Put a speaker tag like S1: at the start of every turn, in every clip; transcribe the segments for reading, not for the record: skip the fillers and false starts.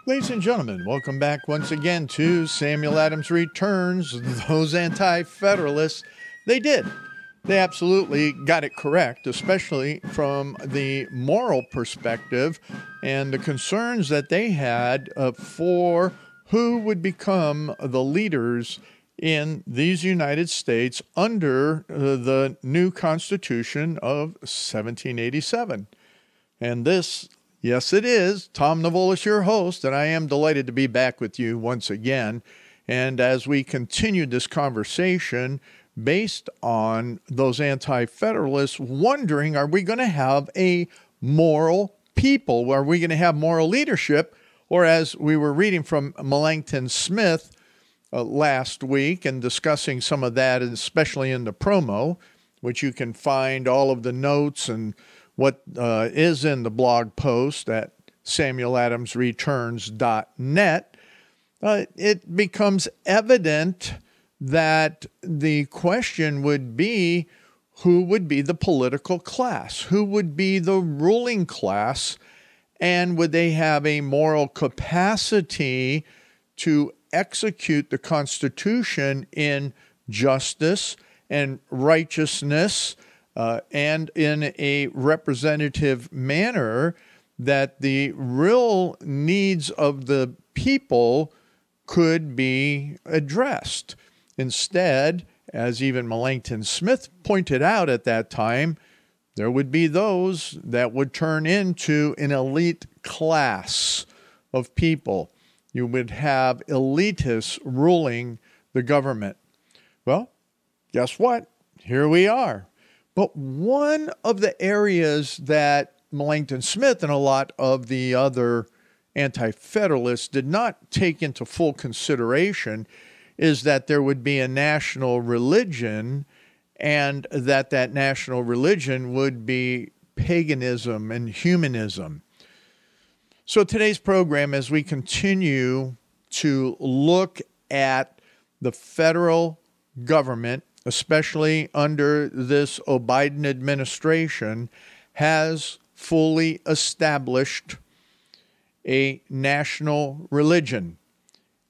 S1: Ladies and gentlemen, welcome back once again to Samuel Adams Returns. Those anti-federalists, they did. They absolutely got it correct, especially from the moral perspective and the concerns that they had for who would become the leaders in these United States under the new Constitution of 1787. And this, yes, it is. Tom Navolis, your host, and I am delighted to be back with you once again. And as we continue this conversation based on those anti-federalists wondering, are we going to have a moral people? Are we going to have moral leadership? Or as we were reading from Melanchthon Smith last week and discussing some of that, especially in the promo, which you can find all of the notes and what is in the blog post at samueladamsreturns.net, it becomes evident that the question would be, who would be the political class? Who would be the ruling class? And would they have a moral capacity to execute the Constitution in justice and righteousness and in a representative manner that the real needs of the people could be addressed? Instead, as even Melanchthon Smith pointed out at that time, there would be those that would turn into an elite class of people. You would have elitists ruling the government. Well, guess what? Here we are. But one of the areas that Melanchthon Smith and a lot of the other anti-federalists did not take into full consideration is that there would be a national religion, and that national religion would be paganism and humanism. So today's program, as we continue to look at the federal government, especially under this Biden administration, has fully established a national religion.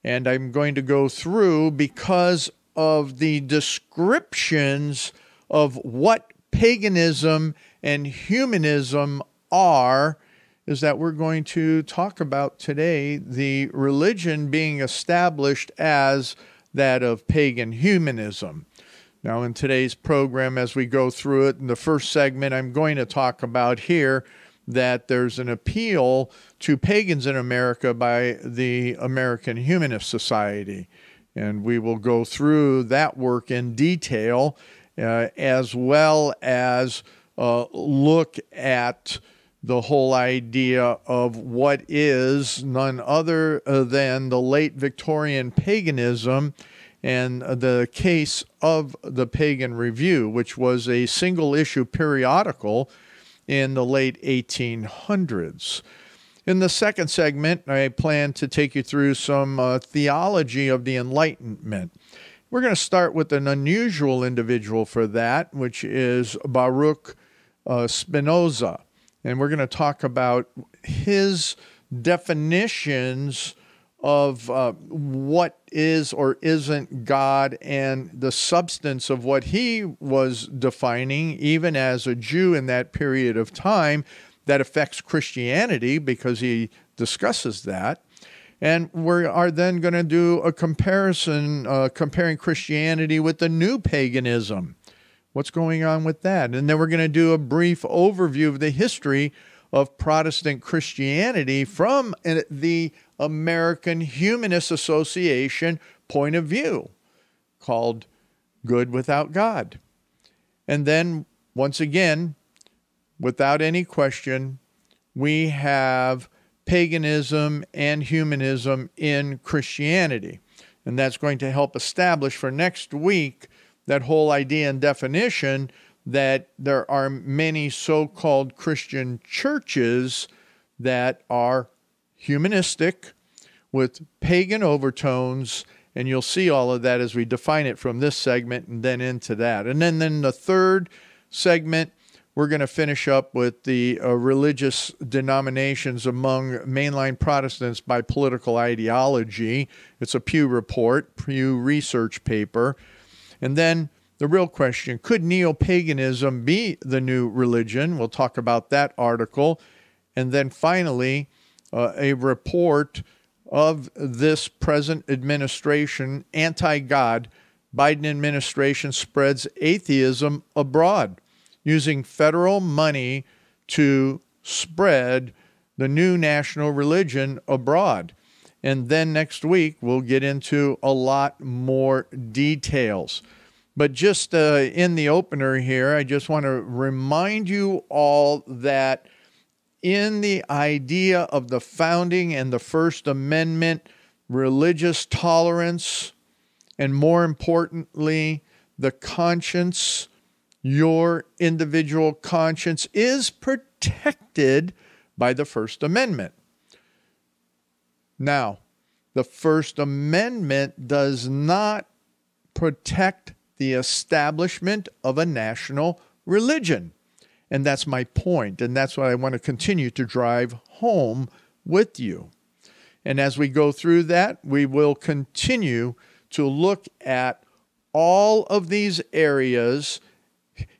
S1: And I'm going to go through, because of the descriptions of what paganism and humanism are, is that we're going to talk about today the religion being established as that of pagan humanism. Now, in today's program, as we go through it, in the first segment, I'm going to talk about here that there's an appeal to pagans in America by the American Humanist Society. And we will go through that work in detail, as well as look at the whole idea of what is none other than the late Victorian paganism and the case of the Pagan Review, which was a single-issue periodical in the late 1800s. In the second segment, I plan to take you through some theology of the Enlightenment. We're going to start with an unusual individual for that, which is Baruch Spinoza. And we're going to talk about his definitions of what is or isn't God and the substance of what he was defining, even as a Jew in that period of time, that affects Christianity, because he discusses that. And we are then going to do a comparison, comparing Christianity with the new paganism. What's going on with that? And then we're going to do a brief overview of the history of Protestant Christianity from the American Humanist Association point of view, called Good Without God. And then, once again, without any question, we have paganism and humanism in Christianity. And that's going to help establish for next week that whole idea and definition that there are many so-called Christian churches that are humanistic with pagan overtones, and you'll see all of that as we define it from this segment and then into that. And then the third segment, we're going to finish up with the religious denominations among mainline Protestants by political ideology. It's a Pew report, Pew research paper. And then the real question, could neo-paganism be the new religion? We'll talk about that article. And then finally, a report of this present administration, anti-God. Biden administration spreads atheism abroad, using federal money to spread the new national religion abroad. And then next week, we'll get into a lot more details. But just in the opener here, I just want to remind you all that in the idea of the founding and the First Amendment, religious tolerance, and more importantly, the conscience, your individual conscience, is protected by the First Amendment. Now, the First Amendment does not protect the establishment of a national religion. And that's my point, and that's what I want to continue to drive home with you. And as we go through that, we will continue to look at all of these areas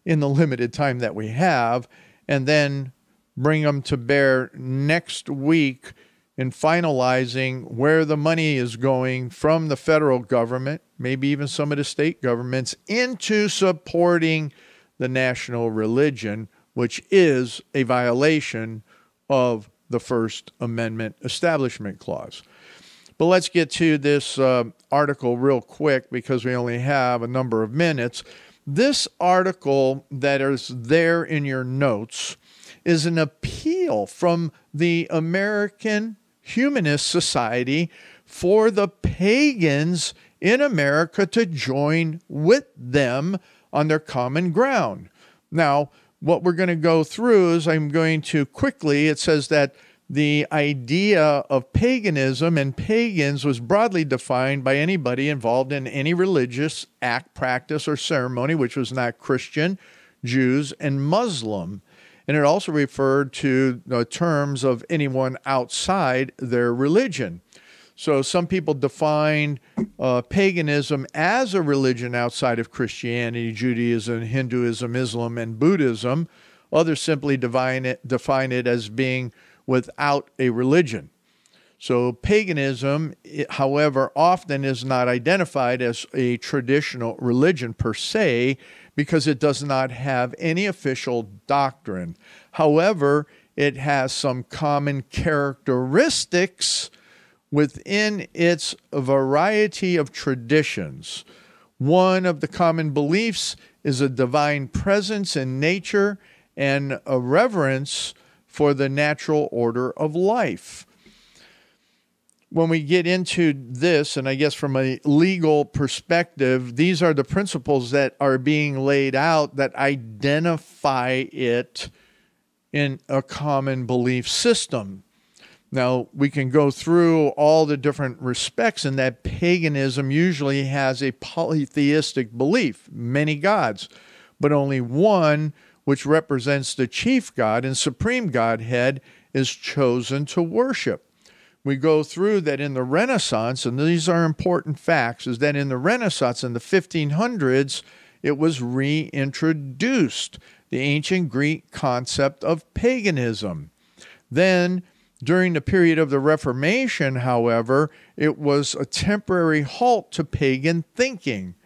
S1: in the limited time that we have, and then bring them to bear next week in finalizing where the money is going from the federal government, maybe even some of the state governments, into supporting the national religion, which is a violation of the First Amendment Establishment Clause. But let's get to this article real quick because we only have a number of minutes. This article that is there in your notes is an appeal from the American Humanist Society for the pagans in America to join with them on their common ground. Now, what we're going to go through is I'm going to quickly, it says that the idea of paganism and pagans was broadly defined by anybody involved in any religious act, practice, or ceremony, which was not Christian, Jews, and Muslim. And it also referred to the terms of anyone outside their religion. So some people define paganism as a religion outside of Christianity, Judaism, Hinduism, Islam, and Buddhism. Others simply define it as being without a religion. So paganism, however, often is not identified as a traditional religion per se because it does not have any official doctrine. However, it has some common characteristics within its variety of traditions. One of the common beliefs is a divine presence in nature and a reverence for the natural order of life. When we get into this, and I guess from a legal perspective, these are the principles that are being laid out that identify it in a common belief system. Now, we can go through all the different respects in that paganism usually has a polytheistic belief, many gods, but only one, which represents the chief god and supreme godhead, is chosen to worship. We go through that in the Renaissance, and these are important facts, is that in the Renaissance, in the 1500s, it was reintroduced, the ancient Greek concept of paganism. Then, during the period of the Reformation, however, it was a temporary halt to pagan thinking.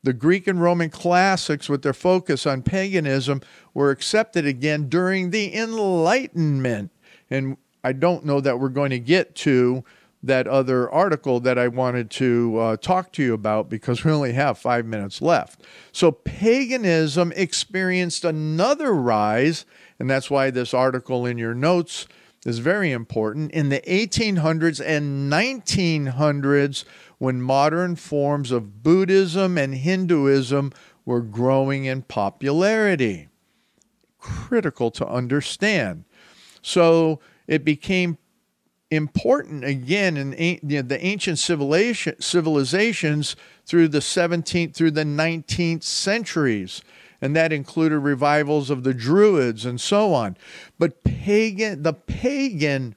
S1: The Greek and Roman classics, with their focus on paganism, were accepted again during the Enlightenment. And I don't know that we're going to get to that other article that I wanted to talk to you about because we only have 5 minutes left. So paganism experienced another rise, and that's why this article in your notes is very important, in the 1800s and 1900s, when modern forms of Buddhism and Hinduism were growing in popularity. Critical to understand. So it became important again in the ancient civilizations through the 17th through the 19th centuries. and that included revivals of the Druids and so on. But the pagan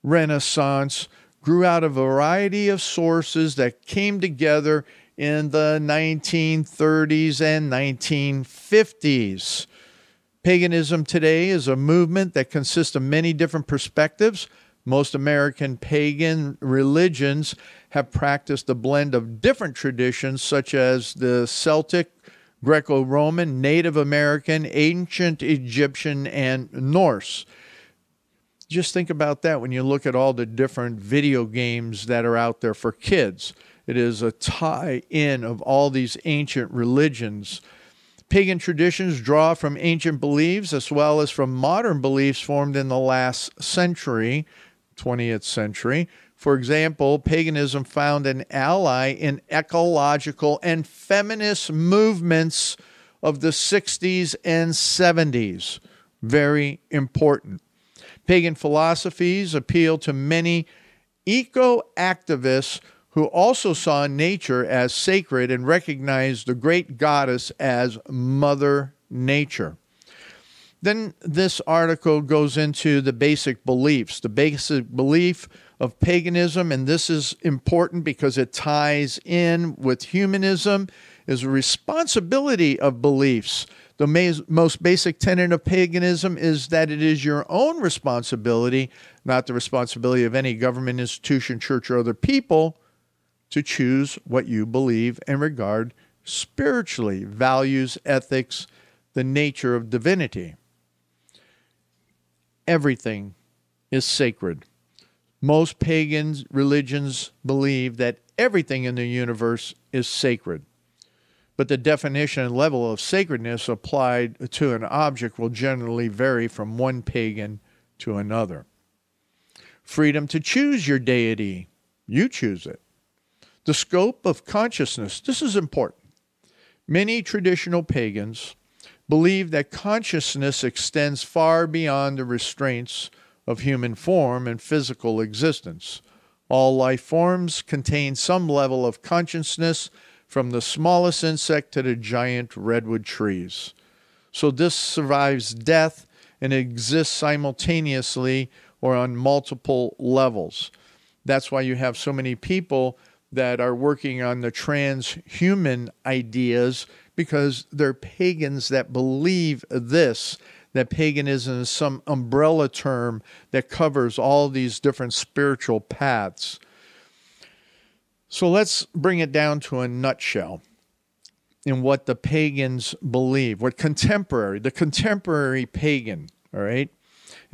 S1: Renaissance grew out of a variety of sources that came together in the 1930s and 1950s. Paganism today is a movement that consists of many different perspectives. Most American pagan religions have practiced a blend of different traditions, such as the Celtic, Greco-Roman, Native American, ancient Egyptian, and Norse. Just think about that when you look at all the different video games that are out there for kids. It is a tie-in of all these ancient religions. Pagan traditions draw from ancient beliefs as well as from modern beliefs formed in the last century, 20th century. For example, paganism found an ally in ecological and feminist movements of the 60s and 70s. Very important. Pagan philosophies appeal to many eco-activists who also saw nature as sacred and recognized the great goddess as Mother Nature. Then this article goes into the basic beliefs. The basic belief of paganism, and this is important because it ties in with humanism, is a responsibility of beliefs. The most basic tenet of paganism is that it is your own responsibility, not the responsibility of any government, institution, church, or other people, to choose what you believe and regard spiritually, values, ethics, the nature of divinity. Everything is sacred. Most pagan religions believe that everything in the universe is sacred. But the definition and level of sacredness applied to an object will generally vary from one pagan to another. Freedom to choose your deity. You choose it. The scope of consciousness. This is important. Many traditional pagans believe that consciousness extends far beyond the restraints of human form and physical existence. All life forms contain some level of consciousness, from the smallest insect to the giant redwood trees. So this survives death and exists simultaneously or on multiple levels. That's why you have so many people that are working on the transhuman ideas, because they're pagans that believe this, that paganism is some umbrella term that covers all these different spiritual paths. So let's bring it down to a nutshell in what the pagans believe, the contemporary pagan, all right?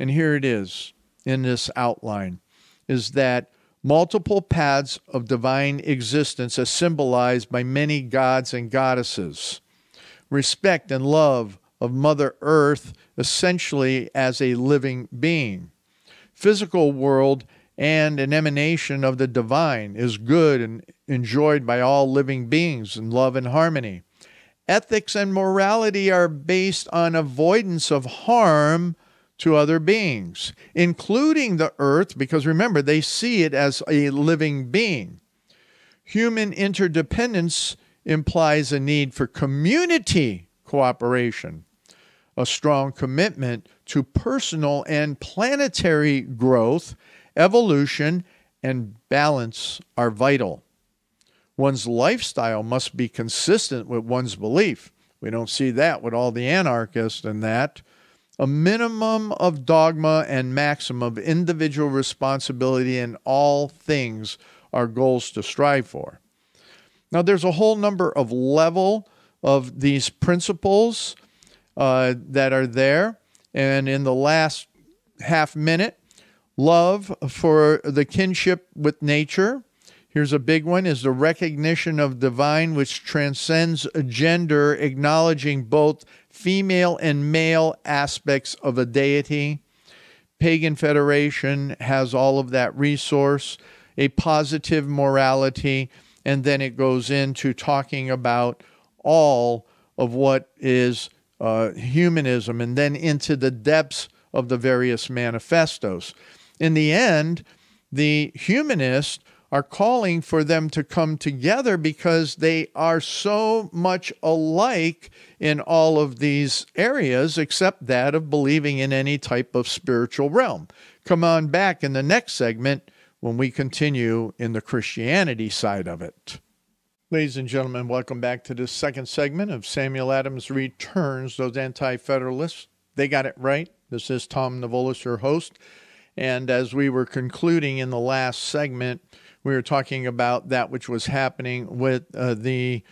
S1: And here it is in this outline, is that multiple paths of divine existence as symbolized by many gods and goddesses. Respect and love of Mother Earth essentially as a living being. Physical world and an emanation of the divine is good and enjoyed by all living beings in love and harmony. Ethics and morality are based on avoidance of harm to other beings, including the earth, because remember, they see it as a living being. Human interdependence implies a need for community cooperation. A strong commitment to personal and planetary growth, evolution, and balance are vital. One's lifestyle must be consistent with one's belief. We don't see that with all the anarchists and that. A minimum of dogma and maximum of individual responsibility in all things are goals to strive for. Now, there's a whole number of level of these principles that are there. And in the last half minute, love for the kinship with nature. Here's a big one, is the recognition of divine which transcends gender, acknowledging both female and male aspects of a deity. Pagan Federation has all of that resource, a positive morality, and then it goes into talking about all of what is humanism, and then into the depths of the various manifestos. In the end, the humanists are calling for them to come together because they are so much alike in all of these areas, except that of believing in any type of spiritual realm. Come on back in the next segment when we continue in the Christianity side of it. Ladies and gentlemen, welcome back to this second segment of Samuel Adams Returns Those Anti-Federalists. They got it right. This is Tom Navolis, your host. And as we were concluding in the last segment, we were talking about that which was happening with the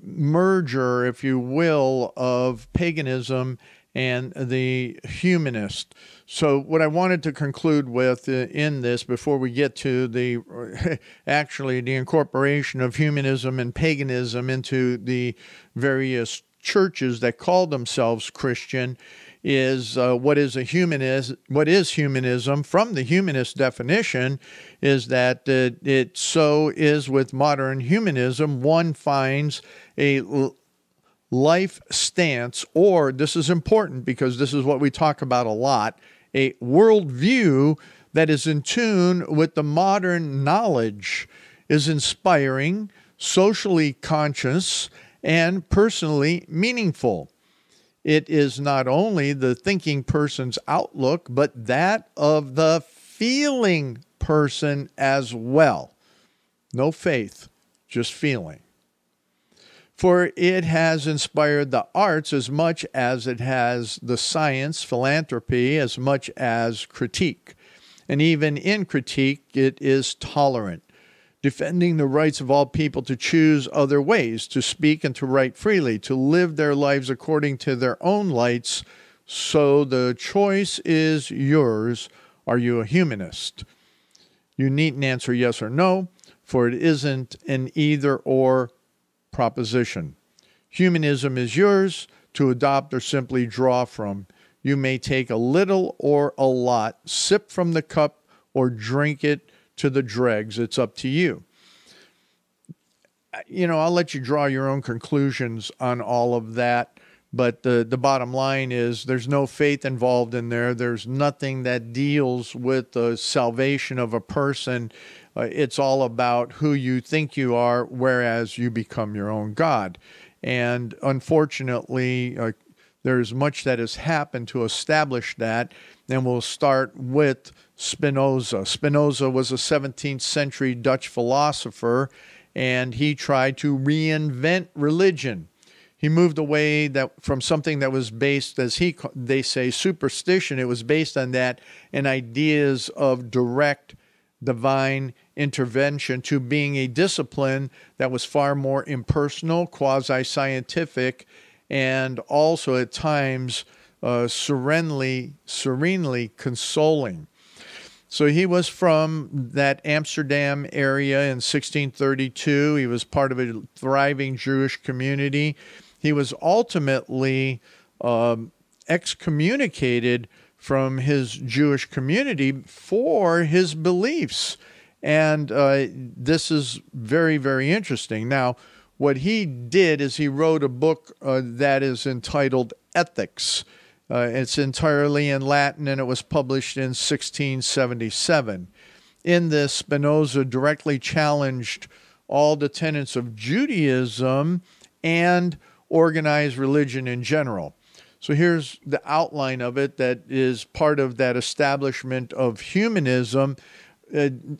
S1: merger, if you will, of paganism and the humanist. So what I wanted to conclude with in this, before we get to the actually the incorporation of humanism and paganism into the various churches that call themselves Christian, is what is humanism from the humanist definition is that it so is with modern humanism. One finds a life stance, or this is important because this is what we talk about a lot, a worldview that is in tune with the modern knowledge, is inspiring, socially conscious, and personally meaningful. It is not only the thinking person's outlook, but that of the feeling person as well. No faith, just feeling. For it has inspired the arts as much as it has the science, philanthropy, as much as critique. And even in critique, it is tolerant, defending the rights of all people to choose other ways, to speak and to write freely, to live their lives according to their own lights. So the choice is yours. Are you a humanist? You needn't answer yes or no, for it isn't an either-or proposition. Humanism is yours to adopt or simply draw from. You may take a little or a lot, sip from the cup, or drink it to the dregs. It's up to you. I'll let you draw your own conclusions on all of that, but the bottom line is there's no faith involved in there. There's nothing that deals with the salvation of a person. It's all about who you think you are, whereas you become your own God. And unfortunately, there's much that has happened to establish that, and we'll start with Spinoza. Spinoza was a 17th century Dutch philosopher, and he tried to reinvent religion. He moved away from something that was based, as they say, superstition. It was based on that and ideas of direct divine intervention to being a discipline that was far more impersonal, quasi-scientific, and also at times serenely consoling. So he was from that Amsterdam area in 1632. He was part of a thriving Jewish community. He was ultimately excommunicated from his Jewish community for his beliefs. And this is very, very interesting. Now, what he did is he wrote a book that is entitled Ethics. It's entirely in Latin, and it was published in 1677. In this, Spinoza directly challenged all the tenets of Judaism and organized religion in general. So here's the outline of it that is part of that establishment of humanism.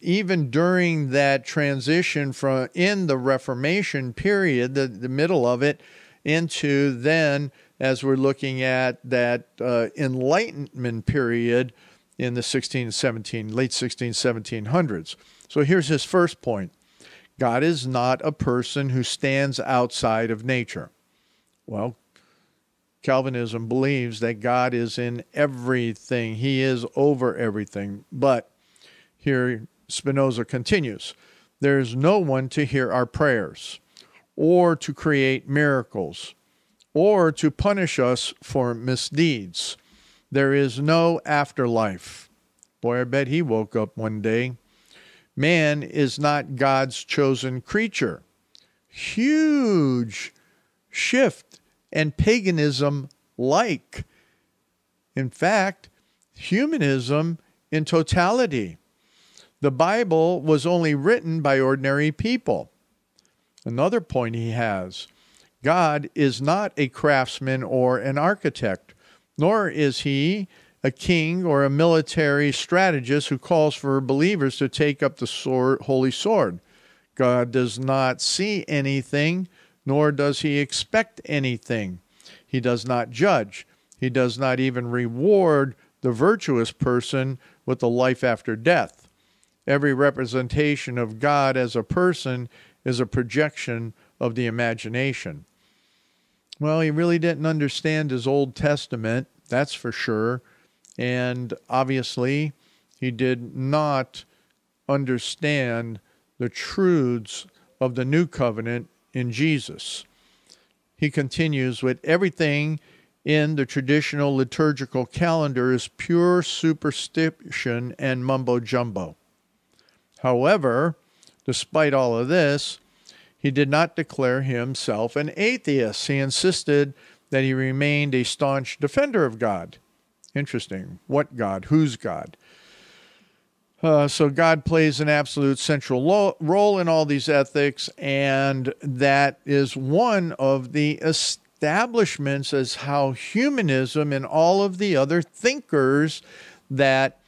S1: Even during that transition from in the Reformation period, the middle of it, into then, as we're looking at that Enlightenment period in the late 1700s. So here's his first point. God is not a person who stands outside of nature. Well, Calvinism believes that God is in everything. He is over everything. But here Spinoza continues, there is no one to hear our prayers, or to create miracles, or to punish us for misdeeds. There is no afterlife. Boy, I bet he woke up one day. Man is not God's chosen creature. Huge shift and paganism like. In fact, humanism in totality. The Bible was only written by ordinary people. Another point he has, God is not a craftsman or an architect, nor is he a king or a military strategist who calls for believers to take up the holy sword. God does not see anything, nor does he expect anything. He does not judge. He does not even reward the virtuous person with a life after death. Every representation of God as a person is a projection of the imagination. Well, he really didn't understand his Old Testament, that's for sure. And obviously, he did not understand the truths of the new covenant in Jesus. He continues with, everything in the traditional liturgical calendar is pure superstition and mumbo-jumbo. However, despite all of this, he did not declare himself an atheist. He insisted that he remained a staunch defender of God. Interesting. What God? Whose God? So God plays an absolute central role in all these ethics, and that is one of the establishments as how humanism and all of the other thinkers that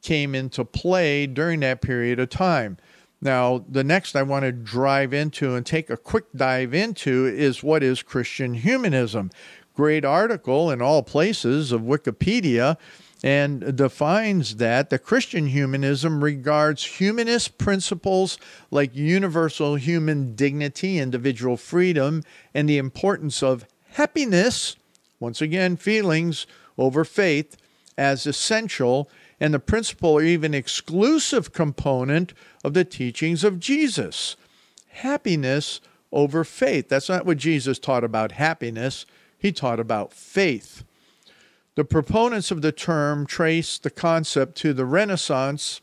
S1: came into play during that period of time. Now, the next I want to drive into and take a quick dive into is what is Christian humanism. Great article in all places of Wikipedia, and defines that the Christian humanism regards humanist principles like universal human dignity, individual freedom, and the importance of happiness, once again, feelings over faith, as essential, and the principal or even exclusive component of the teachings of Jesus. Happiness over faith. That's not what Jesus taught about happiness. He taught about faith. The proponents of the term trace the concept to the Renaissance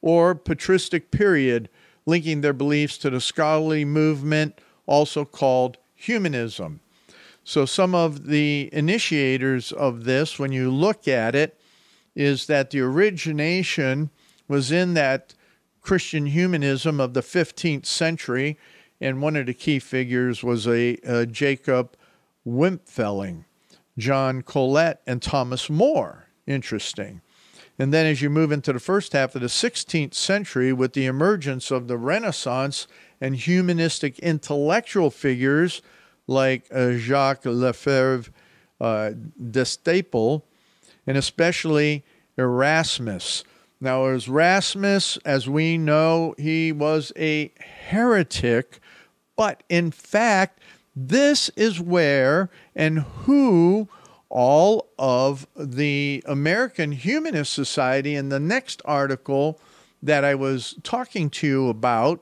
S1: or patristic period, linking their beliefs to the scholarly movement, also called humanism. So some of the initiators of this, when you look at it, is that the origination was in that Christian humanism of the 15th century, and one of the key figures was a Jacob Wimpfeling, John Colet, and Thomas More. Interesting. And then as you move into the first half of the 16th century with the emergence of the Renaissance and humanistic intellectual figures like Jacques Lefebvre d'Estaing, and especially Erasmus. Now, Erasmus, as we know, he was a heretic, but in fact, this is where and who all of the American Humanist Society in the next article that I was talking to you about,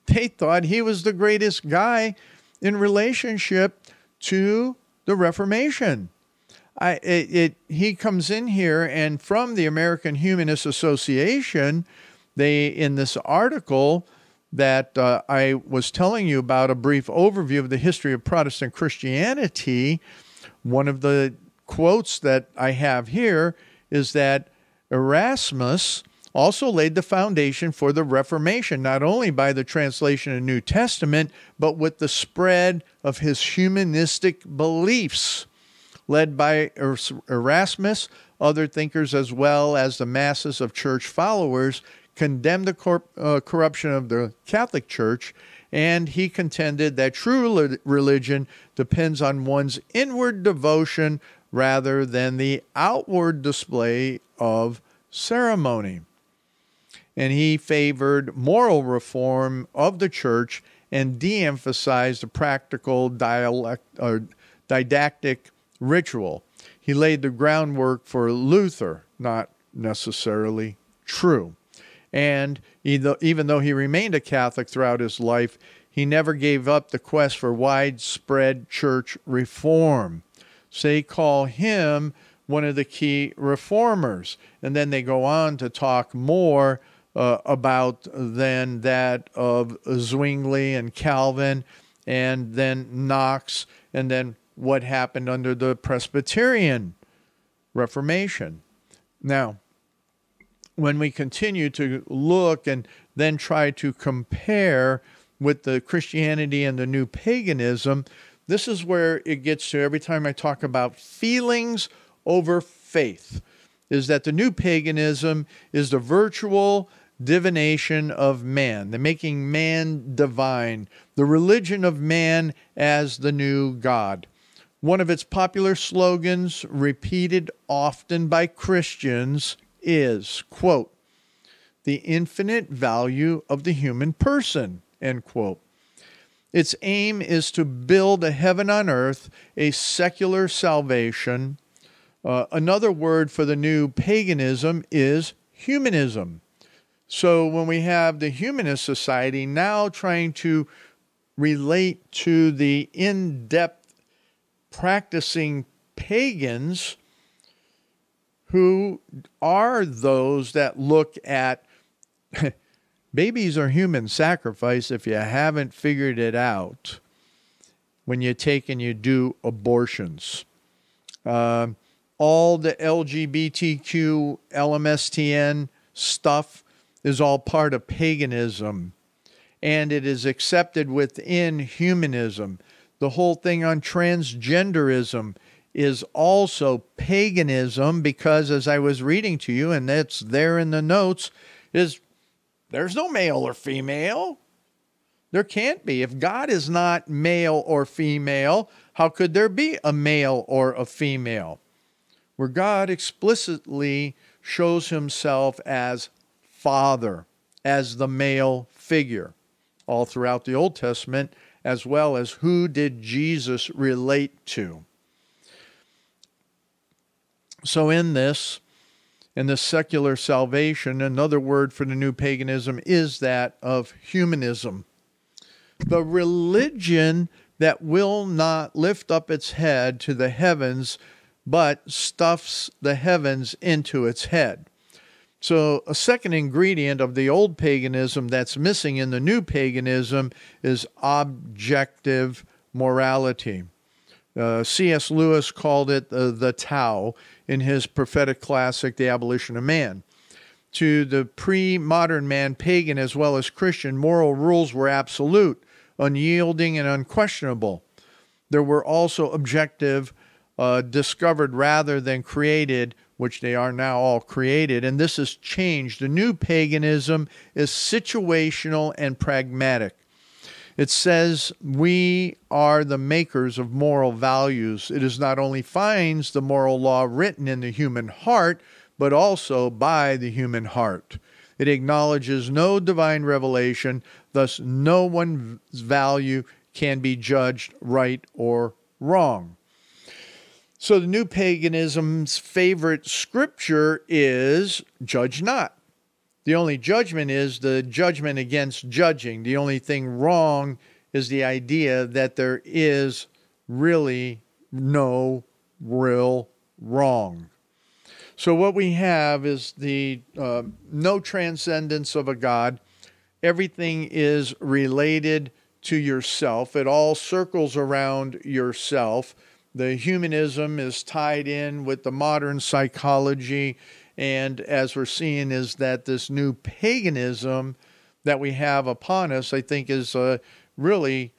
S1: they thought he was the greatest guy in relationship to the Reformation. He comes in here, and from the American Humanist Association, they, in this article that I was telling you about, a brief overview of the history of Protestant Christianity, one of the quotes that I have here is that Erasmus also laid the foundation for the Reformation, not only by the translation of the New Testament, but with the spread of his humanistic beliefs. Led by Erasmus, other thinkers as well as the masses of church followers condemned the corruption of the Catholic Church, and he contended that true religion depends on one's inward devotion rather than the outward display of ceremony. And he favored moral reform of the church and de-emphasized the practical didactic ritual. He laid the groundwork for Luther, not necessarily true. And even though he remained a Catholic throughout his life, he never gave up the quest for widespread church reform. So they call him one of the key reformers. And then they go on to talk more about then that of Zwingli and Calvin, and then Knox, and then what happened under the Presbyterian Reformation. Now, when we continue to look and then try to compare with the Christianity and the new paganism, this is where it gets to every time I talk about feelings over faith, is that the new paganism is the virtual divination of man, the making man divine, the religion of man as the new God. One of its popular slogans, repeated often by Christians, is, quote, the infinite value of the human person, end quote. Its aim is to build a heaven on earth, a secular salvation. Another word for the new paganism is humanism. So when we have the humanist society now trying to relate to the in-depth practicing pagans, who are those that look at babies are human sacrifice if you haven't figured it out when you take and you do abortions. All the LGBTQ, LMSTN stuff is all part of paganism, and it is accepted within humanism. The whole thing on transgenderism is also paganism, because as I was reading to you, and that's there in the notes, is there's no male or female. There can't be. If God is not male or female, how could there be a male or a female? Where God explicitly shows himself as Father, as the male figure, all throughout the Old Testament, as well as who did Jesus relate to. So in this secular salvation, another word for the new paganism is that of humanism. The religion that will not lift up its head to the heavens, but stuffs the heavens into its head. So a second ingredient of the old paganism that's missing in the new paganism is objective morality. C.S. Lewis called it the Tao in his prophetic classic, The Abolition of Man. To the pre-modern man, pagan as well as Christian, moral rules were absolute, unyielding, and unquestionable. There were also objective, discovered rather than created, which they are now all created, and this has changed. The new paganism is situational and pragmatic. It says we are the makers of moral values. It is not only finds the moral law written in the human heart, but also by the human heart. It acknowledges no divine revelation, thus no one's value can be judged right or wrong. So the new paganism's favorite scripture is judge not. The only judgment is the judgment against judging. The only thing wrong is the idea that there is really no real wrong. So what we have is the no transcendence of a God. Everything is related to yourself. It all circles around yourself. The humanism is tied in with the modern psychology. And as we're seeing is that this new paganism that we have upon us, I think is really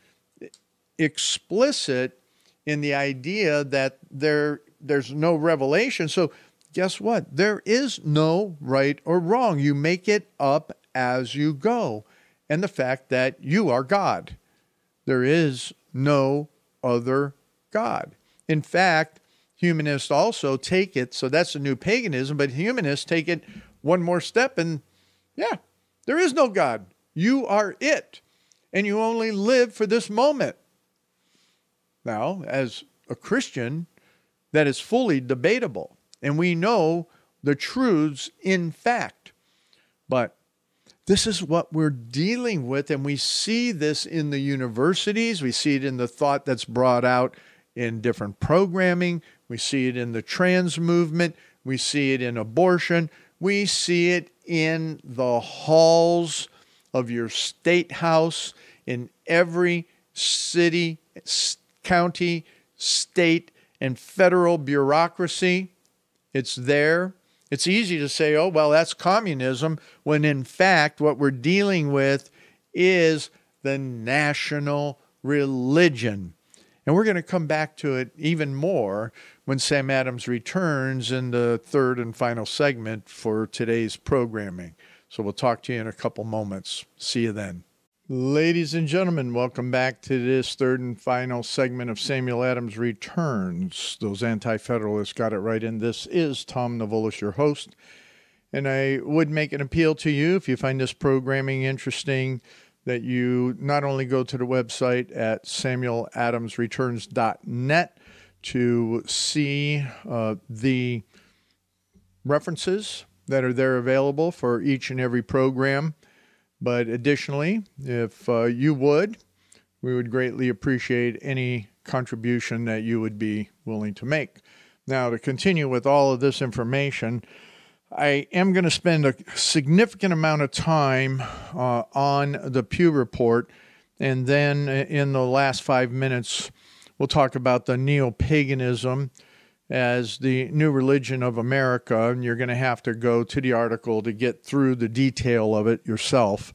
S1: explicit in the idea that there's no revelation. So guess what? There is no right or wrong. You make it up as you go. And the fact that you are God. There is no other God. In fact, humanists also take it, so that's the new paganism, but humanists take it one more step and, yeah, there is no God. You are it, and you only live for this moment. Now, as a Christian, that is fully debatable, and we know the truths in fact. But this is what we're dealing with, and we see this in the universities. We see it in the thought that's brought out in different programming. We see it in the trans movement. We see it in abortion. We see it in the halls of your state house, in every city, county, state, and federal bureaucracy. It's there. It's easy to say, oh, well, that's communism, when in fact what we're dealing with is the national religion. And we're going to come back to it even more when Sam Adams returns in the third and final segment for today's programming. So we'll talk to you in a couple moments. See you then. Ladies and gentlemen, welcome back to this third and final segment of Samuel Adams Returns. Those anti-federalists got it right, and this is Tom Navolis, your host. And I would make an appeal to you, if you find this programming interesting, that you not only go to the website at samueladamsreturns.net to see the references that are there available for each and every program, but additionally, if you would, we would greatly appreciate any contribution that you would be willing to make. Now, to continue with all of this information, I am going to spend a significant amount of time on the Pew Report, and then in the last 5 minutes, we'll talk about the neo-paganism as the new religion of America, and you're going to have to go to the article to get through the detail of it yourself.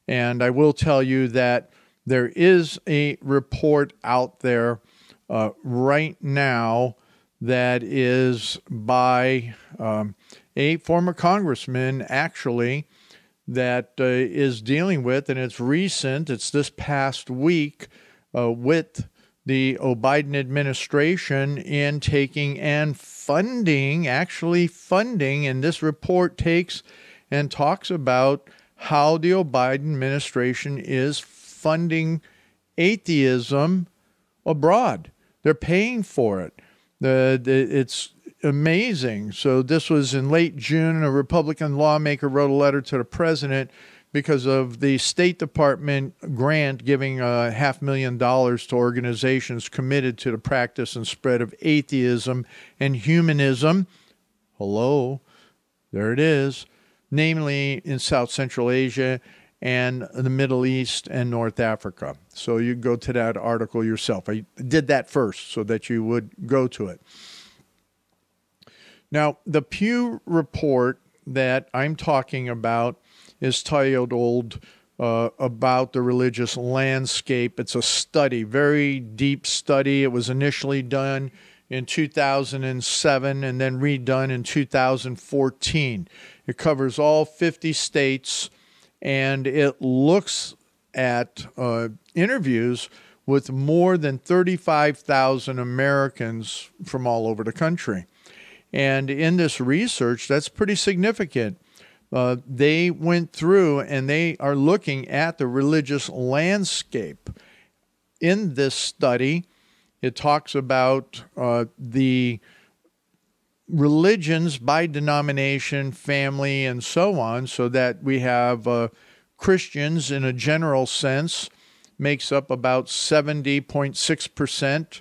S1: And I will tell you that there is a report out there right now that is by a former congressman, actually, that is dealing with, and it's recent, it's this past week, with the Biden administration in taking and funding, actually funding, and this report takes and talks about how the Biden administration is funding atheism abroad. They're paying for it. It's amazing. So this was in late June. A Republican lawmaker wrote a letter to the president because of the State Department grant giving $500,000 to organizations committed to the practice and spread of atheism and humanism. Hello, there it is. Namely in South Central Asia and the Middle East and North Africa. So you go to that article yourself. I did that first so that you would go to it. Now, the Pew Report that I'm talking about is titled About the Religious Landscape. It's a study, very deep study. It was initially done in 2007 and then redone in 2014. It covers all 50 states, and it looks at interviews with more than 35,000 Americans from all over the country. And in this research, that's pretty significant. They went through and they are looking at the religious landscape. In this study, it talks about the religions by denomination, family, and so on, so that we have Christians in a general sense makes up about 70.6%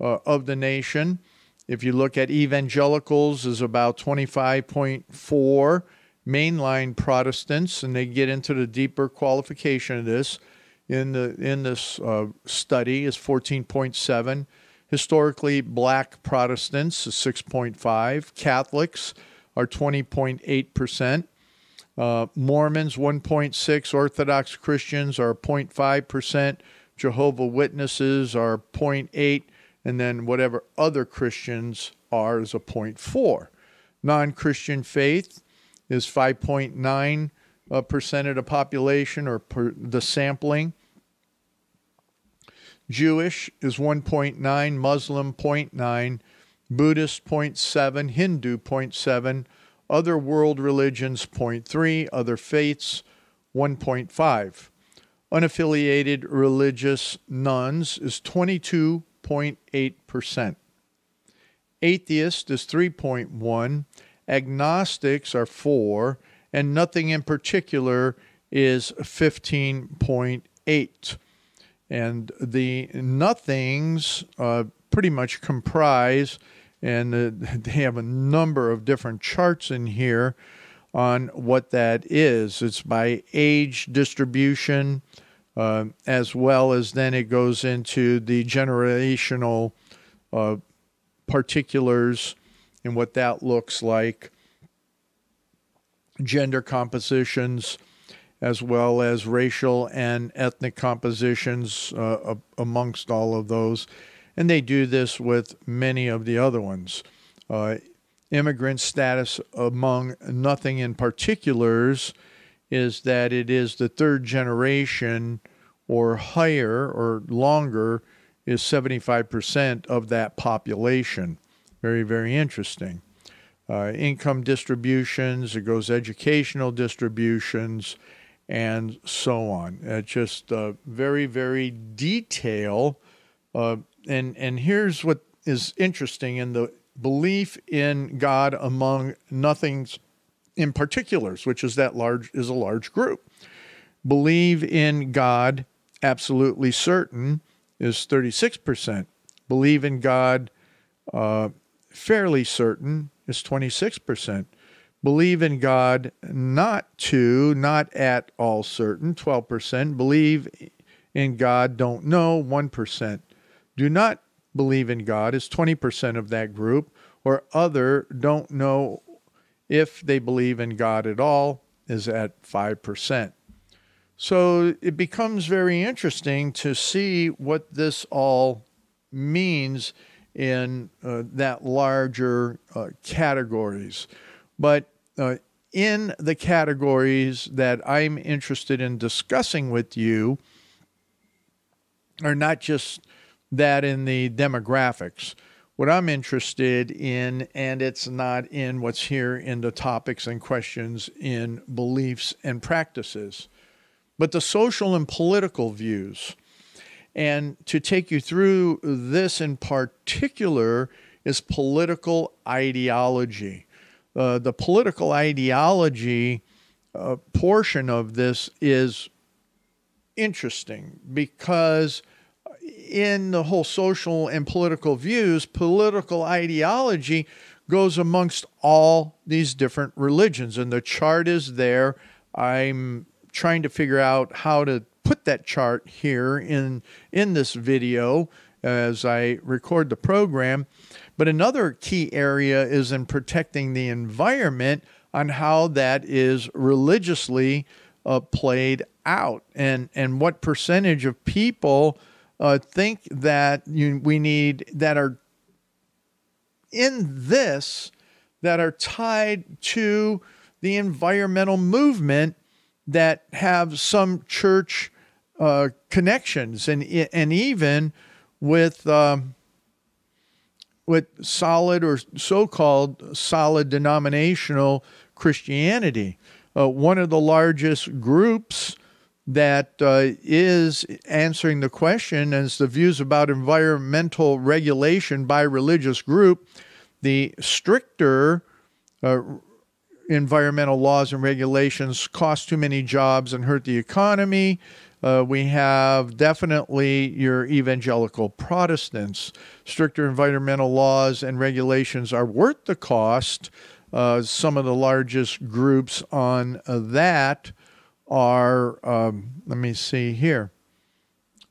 S1: of the nation. If you look at evangelicals, is about 25.4%. Mainline Protestants, and they get into the deeper qualification of this in this study, is 14.7%. Historically Black Protestants is 6.5%. Catholics are 20.8%. Mormons 1.6%. Orthodox Christians are 0.5%. Jehovah's Witnesses are 0.8%. And then whatever other Christians are is a 0.4%. Non-Christian faith is 5.9% of the population, or the sampling. Jewish is 1.9%, Muslim 0.9%, Buddhist 0.7%, Hindu 0.7%, other world religions 0.3%, other faiths 1.5%. Unaffiliated religious nuns is 22.8%. Atheist is 3.1%. Agnostics are 4%, and nothing in particular is 15.8%. And the nothings pretty much comprise, and they have a number of different charts in here on what that is. It's by age distribution, as well as then it goes into the generational particulars and what that looks like. gender compositions, as well as racial and ethnic compositions amongst all of those. And they do this with many of the other ones. Immigrant status among nothing in particulars is that it is the third generation or higher or longer is 75% of that population. Very, very interesting. Income distributions, it goes educational distributions, and so on. Just very, very detailed. And here's what is interesting in the belief in God among nothings in particulars, which is a large group. Believe in God absolutely certain is 36%. Believe in God fairly certain is 26%. Believe in God not at all certain, 12%. Believe in God don't know, 1%. Do not believe in God is 20% of that group, or other don't know if they believe in God at all is at 5%. So it becomes very interesting to see what this all means in that larger categories. But in the categories that I'm interested in discussing with you are not just that in the demographics. What I'm interested in, and it's not in what's here in the topics and questions in beliefs and practices, but the social and political views. And to take you through this in particular is political ideology. The political ideology portion of this is interesting because in the whole social and political views, political ideology goes amongst all these different religions. And the chart is there. I'm trying to figure out how to put that chart here in this video as I record the program. But another key area is in protecting the environment on how that is religiously played out and what percentage of people think that we need that are in this that are tied to the environmental movement that have some church connections and even with solid or so-called solid denominational Christianity. One of the largest groups that is answering the question as the views about environmental regulation by religious group, the stricter environmental laws and regulations cost too many jobs and hurt the economy. We have definitely your evangelical Protestants. Stricter environmental laws and regulations are worth the cost. Some of the largest groups on that are, let me see here.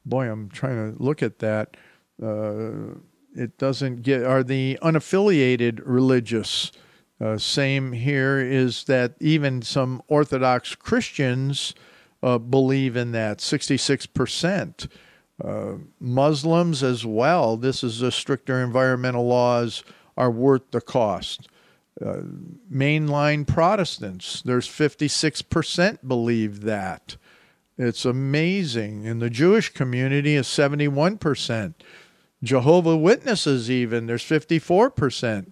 S1: Boy, I'm trying to look at that. It doesn't get, are the unaffiliated religious. Same here is that even some Orthodox Christians believe in that, 66%. Muslims as well. This is the stricter environmental laws are worth the cost. Mainline Protestants, there's 56% believe that. It's amazing. In the Jewish community, is 71%. Jehovah's Witnesses even, there's 54%.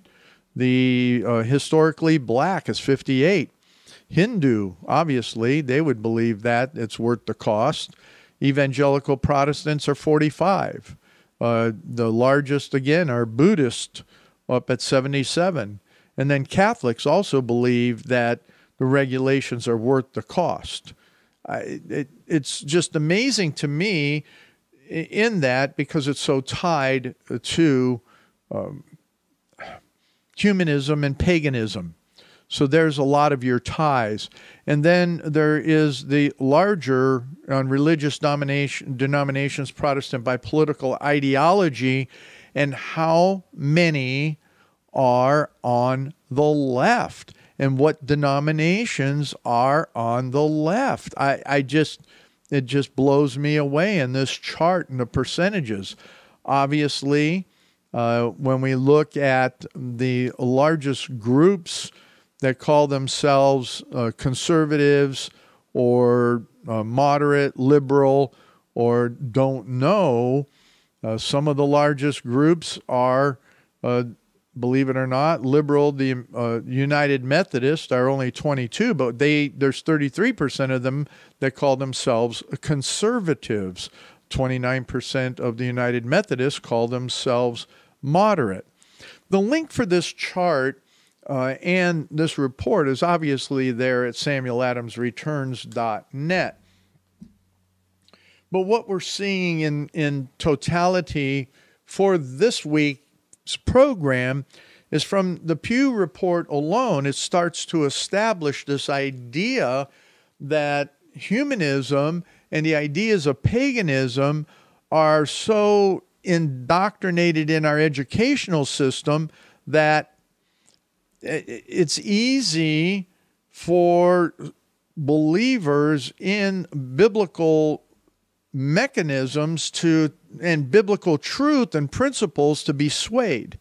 S1: The historically black is 58%. Hindu, obviously, they would believe that it's worth the cost. Evangelical Protestants are 45%. The largest, again, are Buddhist, up at 77%. And then Catholics also believe that the regulations are worth the cost. It's just amazing to me in that because it's so tied to humanism and paganism. So there's a lot of your ties. And then there is the larger on religious denominations, Protestant by political ideology, and how many are on the left. and what denominations are on the left. It just blows me away in this chart and the percentages. Obviously, when we look at the largest groups that call themselves conservatives or moderate, liberal, or don't know, some of the largest groups are, believe it or not, liberal. The United Methodists are only 22, but there's 33% of them that call themselves conservatives. 29% of the United Methodists call themselves moderate. The link for this chart and this report is obviously there at samueladamsreturns.net. But what we're seeing in totality for this week's program is from the Pew Report alone, it starts to establish this idea that humanism and the ideas of paganism are so indoctrinated in our educational system that it's easy for believers in biblical mechanisms and biblical truth and principles to be swayed.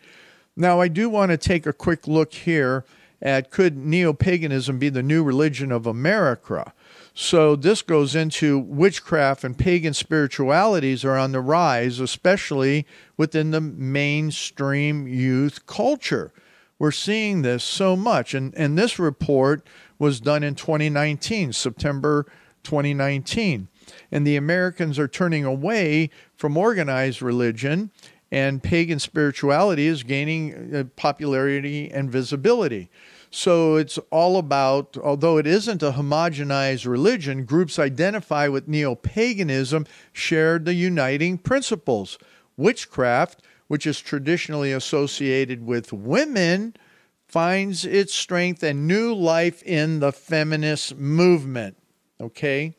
S1: Now, I do want to take a quick look here at, could neo-paganism be the new religion of America? So this goes into witchcraft and pagan spiritualities are on the rise, especially within the mainstream youth culture. We're seeing this so much. And this report was done in 2019, September 2019. And the Americans are turning away from organized religion, and pagan spirituality is gaining popularity and visibility. So it's all about, although it isn't a homogenized religion, groups identify with neo-paganism share the uniting principles. Witchcraft, which is traditionally associated with women, finds its strength and new life in the feminist movement. Okay?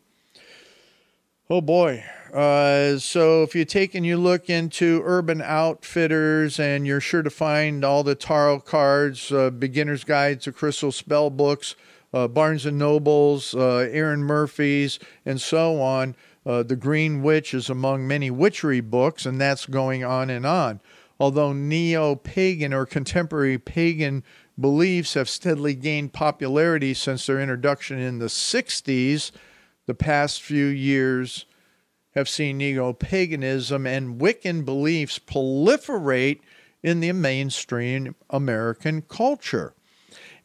S1: Oh boy. So if you take and you look into Urban Outfitters, and you're sure to find all the tarot cards, Beginner's Guide to Crystal Spell books, Barnes & Noble's, Aaron Murphy's, and so on. The Green Witch is among many witchery books, and that's going on and on. Although neo-pagan or contemporary pagan beliefs have steadily gained popularity since their introduction in the 60s, the past few years have seen neo-paganism and Wiccan beliefs proliferate in the mainstream American culture.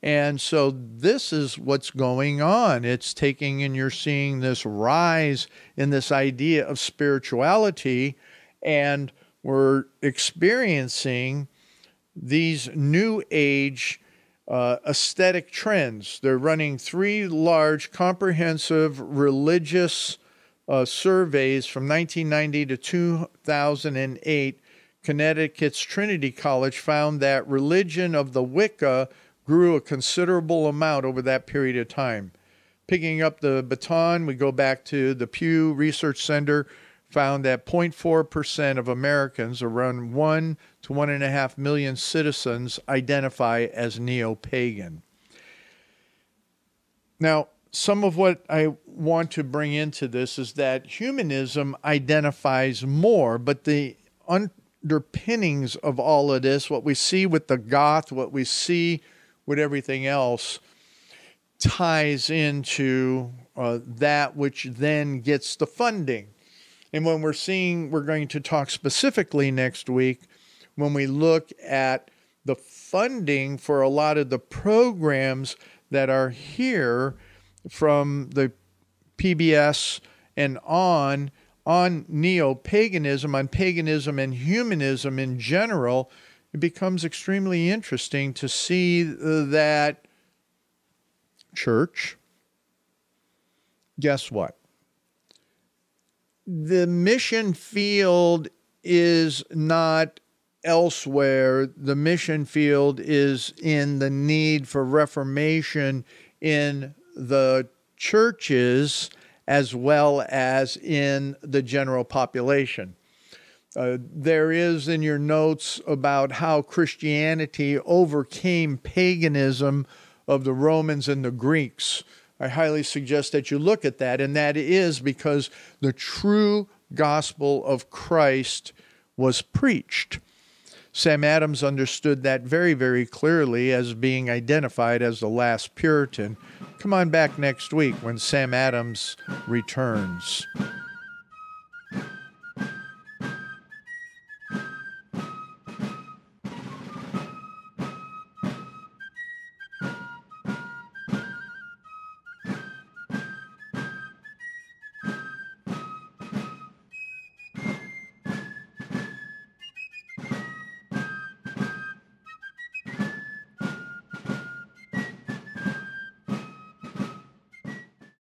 S1: And so this is what's going on. It's taking, and you're seeing this rise in this idea of spirituality, and we're experiencing these new age aesthetic trends. They're running 3 large comprehensive religious surveys from 1990 to 2008. Connecticut's Trinity College found that religion of the Wicca grew a considerable amount over that period of time. Picking up the baton, we go back to the Pew Research Center, found that 0.4% of Americans, around 1 to 1.5 million citizens, identify as neo-pagan. Now, some of what I want to bring into this is that humanism identifies more, but the underpinnings of all of this, what we see with the goth, what we see with everything else, ties into that which then gets the funding. And when we're going to talk specifically next week, when we look at the funding for a lot of the programs that are here from the PBS and on neo-paganism, on paganism and humanism in general, it becomes extremely interesting to see that church, guess what? The mission field is not elsewhere. The mission field is in the need for reformation in the churches as well as in the general population. There is in your notes about how Christianity overcame paganism of the Romans and the Greeks. I highly suggest that you look at that, and that is because the true gospel of Christ was preached. Sam Adams understood that very, very clearly as being identified as the last Puritan. Come on back next week when Sam Adams returns.